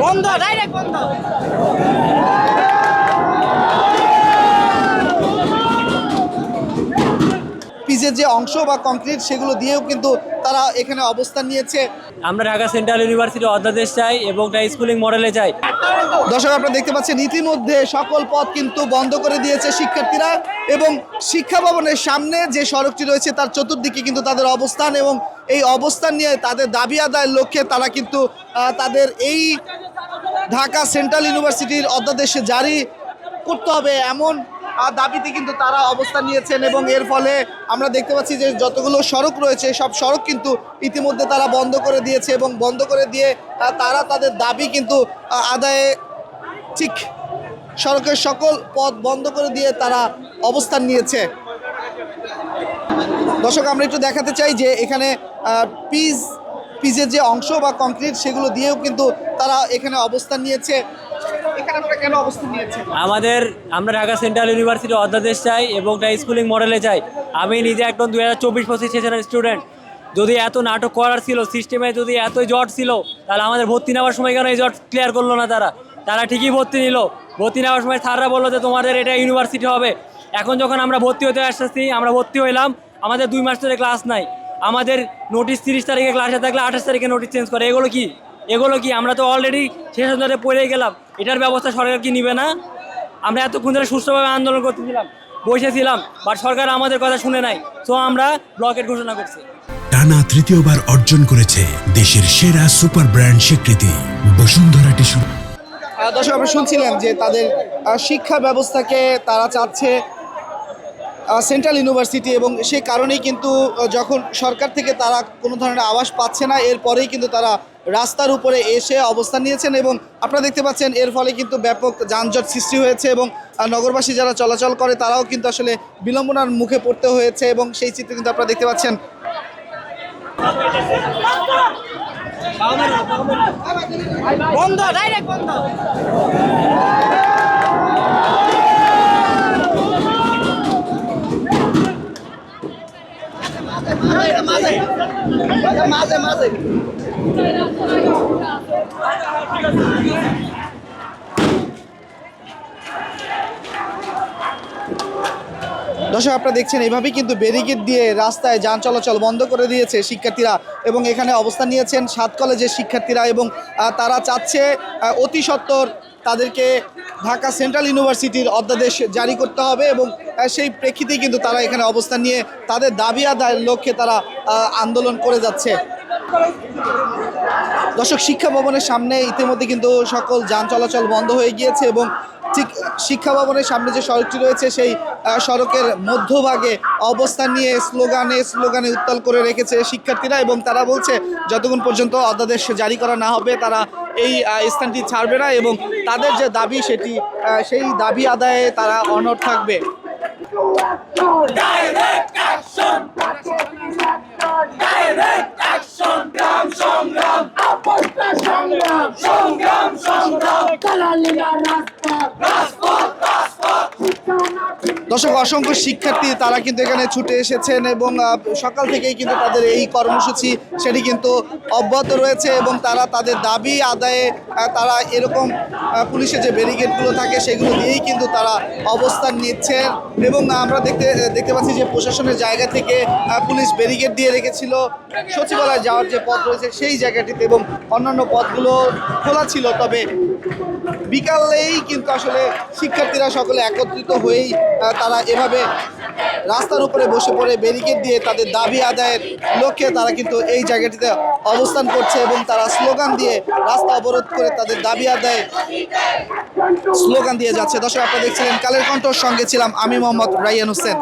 বন্ধ, ডাইরেক্ট বন্ধ। পিচের যে অংশ বা কংক্রিট সেগুলো দিয়েও কিন্তু তারা এখানে অবস্থান নিয়েছে। আমরা ঢাকা সেন্ট্রাল ইউনিভার্সিটি অধ্যাদেশ চাই এবং স্কুলিং মডেলে চাই। দর্শক আপনারা দেখতে পাচ্ছেন ইতিমধ্যে সকল পথ কিন্তু বন্ধ করে দিয়েছে শিক্ষার্থীরা এবং শিক্ষা ভবনের সামনে যে সড়কটি রয়েছে তার চতুর্দিকে কিন্তু তাদের অবস্থান এবং এই অবস্থান নিয়ে তাদের দাবি আদায়ের লক্ষ্যে তারা কিন্তু তাদের এই ঢাকা সেন্ট্রাল ইউনিভার্সিটির অধ্যাদেশে জারি করতে হবে এমন দাবিতে কিন্তু তারা অবস্থান নিয়েছেন এবং এর ফলে আমরা দেখতে পাচ্ছি যে যতগুলো সড়ক রয়েছে সব সড়ক কিন্তু ইতিমধ্যে তারা বন্ধ করে দিয়েছে এবং বন্ধ করে দিয়ে তারা তাদের দাবি কিন্তু আদায়ে ঠিক সড়কের সকল পথ বন্ধ করে দিয়ে তারা অবস্থান নিয়েছে। দর্শক আমরা একটু দেখাতে চাই যে এখানে পিচের যে অংশ বা কংক্রিট সেগুলো দিয়েও কিন্তু তারা এখানে অবস্থান নিয়েছে। কেন অবস্থান নিয়েছে? আমরা ঢাকা সেন্ট্রাল ইউনিভার্সিটি অধ্যাদেশ চাই এবং স্কুলিং মডেলে চাই। আমি নিজে একদম 2024-25 সেশনের স্টুডেন্ট। যদি এত নাটক করার ছিল, সিস্টেমে যদি এতই জট ছিল, তাহলে আমাদের ভর্তি নেওয়ার সময় কেন এই জট ক্লিয়ার করলো না? তারা ঠিকই ভর্তি নিল। ভর্তি নেওয়ার সময় স্যাররা বললো যে তোমাদের এটা ইউনিভার্সিটি হবে। এখন যখন আমরা ভর্তি হতে আসতেছি, আমরা ভর্তি হইলাম, আমাদের 2 মাস ধরে ক্লাস নাই। আমাদের নোটিশ 30 তারিখে ক্লাসে থাকলে 28 তারিখে নোটিশ চেঞ্জ করে। এগুলো কি? আমরা তো অলরেডি শেষ ধরে পড়ে গেলাম। এটার ব্যবস্থা সরকার কি নিবে না? আমরা এতক্ষণ ধরে সুষ্ঠুভাবে আন্দোলন করতেছিলাম, বসেছিলাম, বাট সরকার আমাদের কথা শুনে নাই। তো আমরা ব্লকেট ঘোষণা করছি। টানা তৃতীয়বার অর্জন করেছে দেশের সেরা সুপার ব্র্যান্ড স্বীকৃতি বসুন্ধরা টিস্যু। দর্শক আমরা শুনছিলেন যে তাদের শিক্ষা ব্যবস্থাকে তারা চাচ্ছে সেন্ট্রাল ইউনিভার্সিটি এবং সে কারণেই কিন্তু যখন সরকার থেকে তারা কোনো ধরনের আবাস পাচ্ছে না এরপরেই কিন্তু তারা রাস্তার উপরে এসে অবস্থান নিয়েছেন এবং আপনারা দেখতে পাচ্ছেন এর ফলে কিন্তু ব্যাপক যানজট সৃষ্টি হয়েছে এবং নগরবাসী যারা চলাচল করে তারাও কিন্তু আসলে বিড়ম্বনার মুখে পড়তে হয়েছে এবং সেই চিত্র কিন্তু আপনারা দেখতে পাচ্ছেন। বন্ধ, ডাইরেক্ট বন্ধ। মাঝে দর্শক আপনারা দেখছেন এইভাবেই কিন্তু ব্যারিকেড দিয়ে রাস্তায় যান চলাচল বন্ধ করে দিয়েছে শিক্ষার্থীরা এবং এখানে অবস্থান নিয়েছেন 7 কলেজের শিক্ষার্থীরা এবং তারা চাচ্ছে অতি সত্বর তাদেরকে ঢাকা সেন্ট্রাল ইউনিভার্সিটির অধ্যাদেশ জারি করতে হবে এবং সেই প্রেক্ষিতেই কিন্তু তারা এখানে অবস্থান নিয়ে তাদের দাবি আদায়ের লক্ষ্যে তারা আন্দোলন করে যাচ্ছে। দর্শক শিক্ষা ভবনের সামনে ইতিমধ্যে কিন্তু সকল যান চলাচল বন্ধ হয়ে গিয়েছে এবং ঠিক শিক্ষা ভবনের সামনে যে সড়কটি রয়েছে সেই সড়কের মধ্যভাগে অবস্থান নিয়ে স্লোগানে উত্তাল করে রেখেছে শিক্ষার্থীরা এবং তারা বলছে যতক্ষণ পর্যন্ত অধ্যাদেশ জারি করা না হবে তারা এই স্থানটি ছাড়বে না এবং তাদের যে দাবি সেই দাবি আদায়ে তারা অনড় থাকবে। দর্শক অসংখ্য শিক্ষার্থী তারা কিন্তু এখানে ছুটে এসেছেন এবং সকাল থেকেই কিন্তু তাদের এই কর্মসূচি সেটি কিন্তু অব্যাহত রয়েছে এবং তারা তাদের দাবি আদায়ে তারা এরকম পুলিশের যে ব্যারিকেডগুলো থাকে সেগুলো দিয়েই কিন্তু তারা অবস্থান নিচ্ছেন এবং আমরা দেখতে পাচ্ছি যে প্রশাসনের জায়গা থেকে পুলিশ ব্যারিকেড দিয়ে রেখেছিল সচিবালয় যাওয়ার যে পথ রয়েছে সেই জায়গাটিতে এবং অন্যান্য পথগুলো খোলা ছিল। তবে বিকালেই কিন্তু আসলে শিক্ষার্থীরা সকলে একত্রিত হয়েই তারা এভাবে রাস্তার উপরে বসে পড়ে ব্যারিকেড দিয়ে তাদের দাবি আদায়ের লক্ষ্যে তারা কিন্তু এই জায়গাটিতে অবস্থান করছে এবং তারা স্লোগান দিয়ে রাস্তা অবরোধ করে তাদের দাবি আদায়ে স্লোগান দিয়ে যাচ্ছে। দর্শক আপনারা দেখছিলেন কালের কণ্ঠর সঙ্গে ছিলাম আমি মোহাম্মদ রাইয়ান হোসেন।